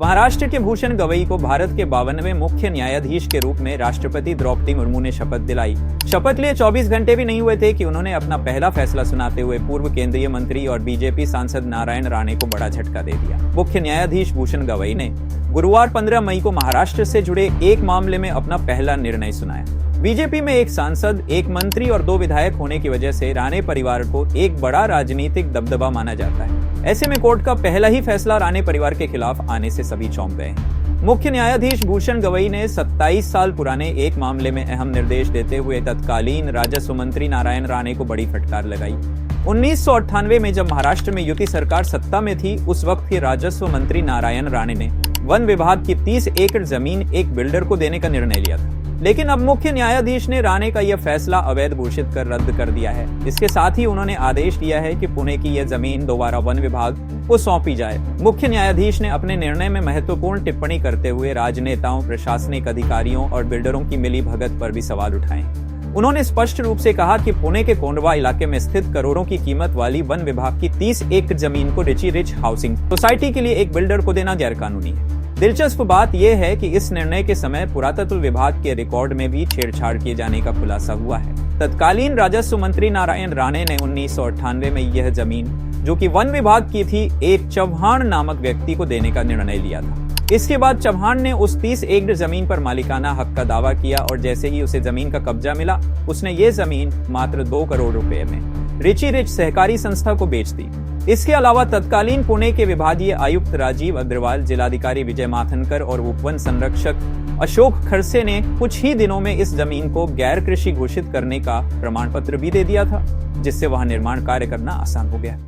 महाराष्ट्र के भूषण गवई को भारत के 52वें मुख्य न्यायाधीश के रूप में राष्ट्रपति द्रौपदी मुर्मू ने शपथ दिलाई। शपथ लिए 24 घंटे भी नहीं हुए थे कि उन्होंने अपना पहला फैसला सुनाते हुए पूर्व केंद्रीय मंत्री और बीजेपी सांसद नारायण राणे को बड़ा झटका दे दिया। मुख्य न्यायाधीश भूषण गवई ने गुरुवार 15 मई को महाराष्ट्र से जुड़े एक मामले में अपना पहला निर्णय सुनाया। बीजेपी में एक सांसद, एक मंत्री और 2 विधायक होने की वजह से राणे परिवार को एक बड़ा राजनीतिक दबदबा माना जाता है। ऐसे में कोर्ट का पहला ही फैसला राणे परिवार के खिलाफ आने से सभी चौंक गए हैं। मुख्य न्यायाधीश भूषण गवई ने 27 साल पुराने एक मामले में अहम निर्देश देते हुए तत्कालीन राजस्व मंत्री नारायण राणे को बड़ी फटकार लगाई। 1998 में जब महाराष्ट्र में युति सरकार सत्ता में थी, उस वक्त के राजस्व मंत्री नारायण राणे ने वन विभाग की 30 एकड़ जमीन एक बिल्डर को देने का निर्णय लिया था। लेकिन अब मुख्य न्यायाधीश ने राणे का यह फैसला अवैध घोषित कर रद्द कर दिया है। इसके साथ ही उन्होंने आदेश दिया है कि पुणे की यह जमीन दोबारा वन विभाग को सौंपी जाए। मुख्य न्यायाधीश ने अपने निर्णय में महत्वपूर्ण टिप्पणी करते हुए राजनेताओं, प्रशासनिक अधिकारियों और बिल्डरों की मिलीभगत पर भी सवाल उठाए। उन्होंने स्पष्ट रूप से कहा कि पुणे के कोंडवा इलाके में स्थित करोड़ों की कीमत वाली वन विभाग की 30 एकड़ जमीन को रिची रिच हाउसिंग सोसाइटी के लिए एक बिल्डर को देना गैरकानूनी है। दिलचस्प बात यह है कि इस निर्णय के समय पुरातत्व विभाग के रिकॉर्ड में भी छेड़छाड़ किए जाने का खुलासा हुआ है। तत्कालीन राजस्व मंत्री नारायण राणे ने 1998 में यह जमीन, जो कि वन विभाग की थी, एक चौहान नामक व्यक्ति को देने का निर्णय लिया था। इसके बाद चौहान ने उस 30 एकड़ जमीन पर मालिकाना हक का दावा किया और जैसे ही उसे जमीन का कब्जा मिला, उसने ये जमीन मात्र 2 करोड़ रुपए में रिची रिच सहकारी संस्था को बेच दी। इसके अलावा तत्कालीन पुणे के विभागीय आयुक्त राजीव अग्रवाल, जिलाधिकारी विजय माथनकर और उपवन संरक्षक अशोक खरसे ने कुछ ही दिनों में इस जमीन को गैर कृषि घोषित करने का प्रमाण पत्र भी दे दिया था, जिससे वहां निर्माण कार्य करना आसान हो गया।